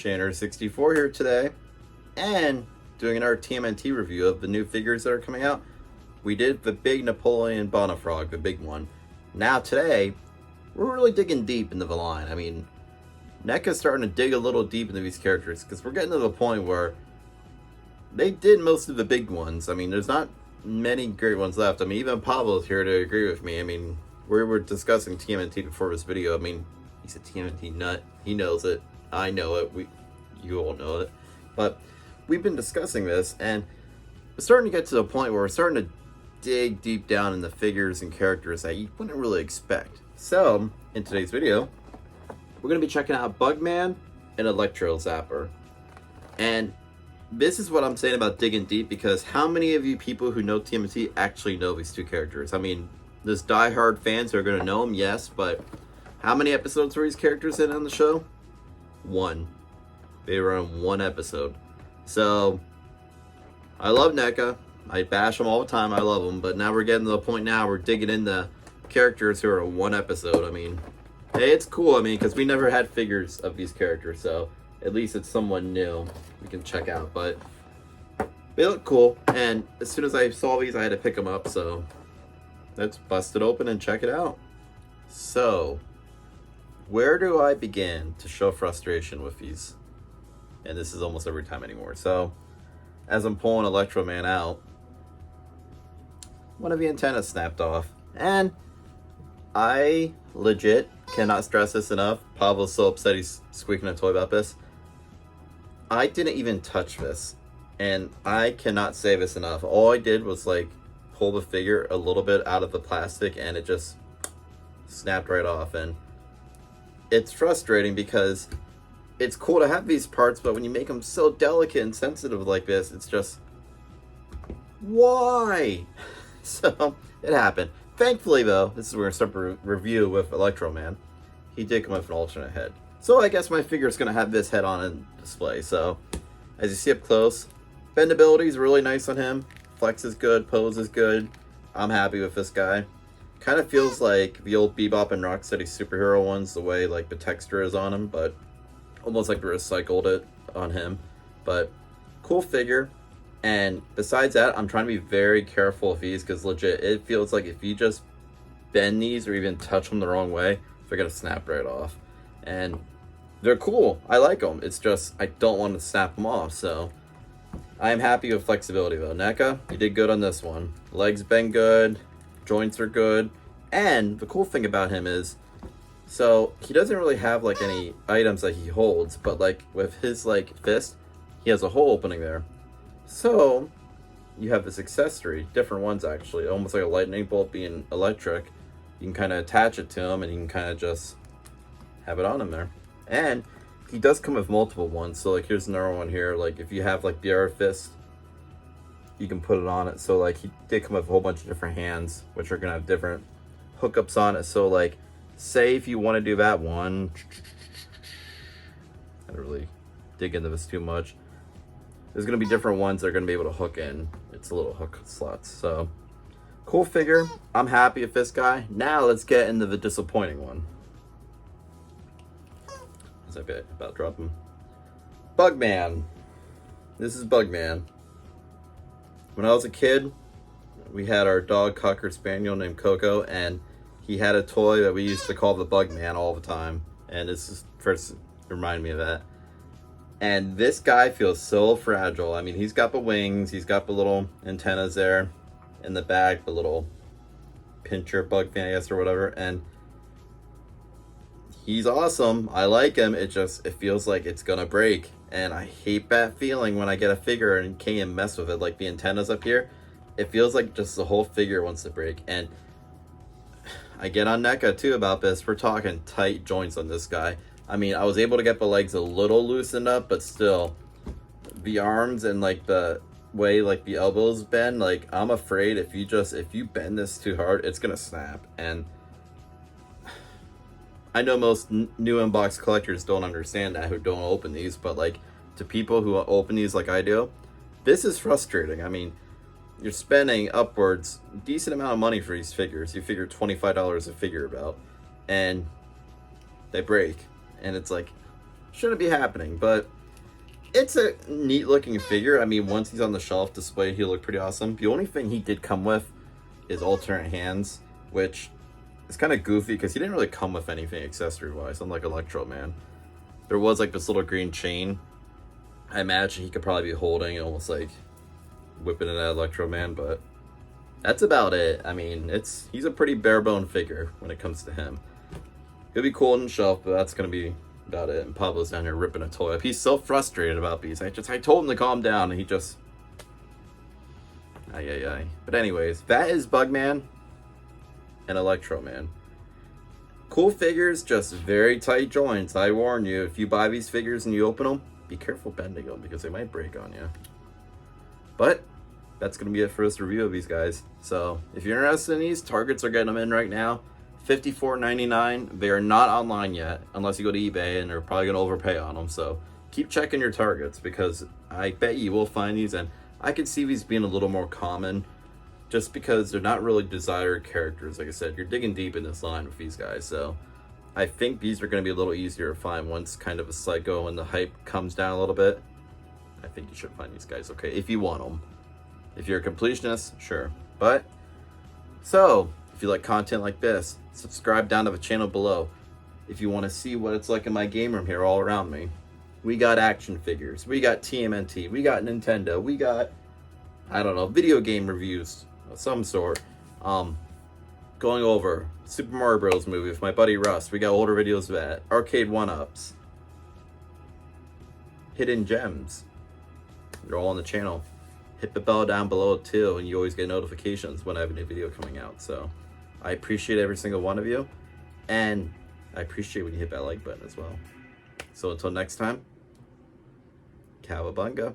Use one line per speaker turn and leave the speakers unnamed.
Shanner64 here today, and doing another TMNT review of the new figures that are coming out. We did the big Napoleon Bonafrog, the big one. Now today, we're really digging deep into the line. I mean, NECA's starting to dig a little deep into these characters, because we're getting to the point where they did most of the big ones. I mean, there's not many great ones left. I mean, even Pablo's here to agree with me. I mean, we were discussing TMNT before this video. I mean, he's a TMNT nut. He knows it. I know it. You all know it. But we've been discussing this, and we're starting to get to the point where we're starting to dig deep down in the figures and characters that you wouldn't really expect. So, in today's video, we're going to be checking out BugMan and RlectroZapper. And this is what I'm saying about digging deep, because how many of you people who know TMNT actually know these two characters? I mean, there's diehard fans who are going to know them, yes, but how many episodes were these characters in on the show? One. They were in one episode. So, I love NECA. I bash them all the time. I love them. But now we're getting to the point now we're digging into characters who are in one episode. I mean, hey, it's cool. I mean, because we never had figures of these characters. So, at least it's someone new we can check out. But they look cool. And as soon as I saw these, I had to pick them up. So, let's bust it open and check it out. So, where do I begin to show frustration with these? And this is almost every time anymore. So, as I'm pulling Electro Man out, one of the antennas snapped off. And I legit cannot stress this enough. Pablo's so upset he's squeaking a toy about this. I didn't even touch this. And I cannot say this enough. All I did was like pull the figure a little bit out of the plastic and it just snapped right off. And it's frustrating because it's cool to have these parts, but when you make them so delicate and sensitive like this, it's just, why? So, it happened. Thankfully, though, this is where we're going to start a review with Electro Man. He did come with an alternate head. So, I guess my figure is going to have this head on in display. So, as you see up close, bendability is really nice on him. Flex is good. Pose is good. I'm happy with this guy. Kind of feels like the old Bebop and Rocksteady superhero ones, the way like the texture is on him, but almost like we recycled it on him. But cool figure. And besides that, I'm trying to be very careful with these, because legit, it feels like if you just bend these or even touch them the wrong way, they're gonna snap right off. And they're cool. I like them. It's just I don't want to snap them off. So I am happy with flexibility though. NECA, you did good on this one. Legs bend good. Joints are good. And the cool thing about him is, so he doesn't really have like any items that he holds, but like with his like fist, he has a hole opening there. So you have this accessory, different ones actually, almost like a lightning bolt being electric. You can kind of attach it to him and you can kind of just have it on him there. And he does come with multiple ones. So like here's another one here. Like if you have like the other fist, you can put it on it. So like he did come with a whole bunch of different hands, which are gonna have different hookups on it. So like, say if you want to do that one, I don't really dig into this too much. There's gonna be different ones that are gonna be able to hook in. It's a little hook slots. So cool figure. I'm happy with this guy. Now let's get into the disappointing one. As I bet about drop him. BugMan. This is BugMan. When I was a kid, we had our dog Cocker Spaniel named Coco, and he had a toy that we used to call the BugMan all the time. And this is first remind me of that. And this guy feels so fragile. I mean, he's got the wings, he's got the little antennas there in the back, the little pincher bug thing, I guess, or whatever. And he's awesome. I like him. It feels like it's gonna break. And I hate that feeling when I get a figure and can't even mess with it. Like the antennas up here, it feels like just the whole figure wants to break. And I get on NECA too about this. We're talking tight joints on this guy. I mean, I was able to get the legs a little loosened up, but still, the arms and like the way like the elbows bend, like I'm afraid if you bend this too hard, it's gonna snap. And I know most new inbox collectors don't understand that, who don't open these, but like to people who open these like I do, this is frustrating. I mean, you're spending upwards decent amount of money for these figures. You figure $25 a figure about, and they break. And it's like, shouldn't be happening, but it's a neat looking figure. I mean, once he's on the shelf display, he'll look pretty awesome. The only thing he did come with is alternate hands, which is kind of goofy because he didn't really come with anything accessory wise, unlike Electro Man. There was like this little green chain. I imagine he could probably be holding, almost like whipping it at Electro Man, but that's about it. I mean, he's a pretty bare bone figure when it comes to him. He'll be cool on the shelf, but that's gonna be about it. And Pablo's down here ripping a toy up. He's so frustrated about these. I told him to calm down, and he just ay. But anyways, that is BugMan and Electro Man. Cool figures, just very tight joints. I warn you, if you buy these figures and you open them, be careful bending them because they might break on you. But that's going to be it for this review of these guys. So if you're interested in these, Targets are getting them in right now. $54.99. They are not online yet, unless you go to eBay, and they're probably going to overpay on them. So keep checking your Targets, because I bet you will find these. And I could see these being a little more common, just because they're not really desired characters. Like I said, you're digging deep in this line with these guys. So I think these are going to be a little easier to find once kind of a Psycho and the hype comes down a little bit. I think you should find these guys okay, if you want them. If you're a completionist, sure. But, so, if you like content like this, subscribe down to the channel below. If you want to see what it's like in my game room here all around me. We got action figures, we got TMNT, we got Nintendo, we got, I don't know, video game reviews of some sort. Going over Super Mario Bros. Movie with my buddy Russ. We got older videos of that. Arcade 1-ups. Hidden gems. They're all on the channel. Hit the bell down below too, and you always get notifications when I have a new video coming out. So I appreciate every single one of you, and I appreciate when you hit that like button as well. So until next time, cowabunga.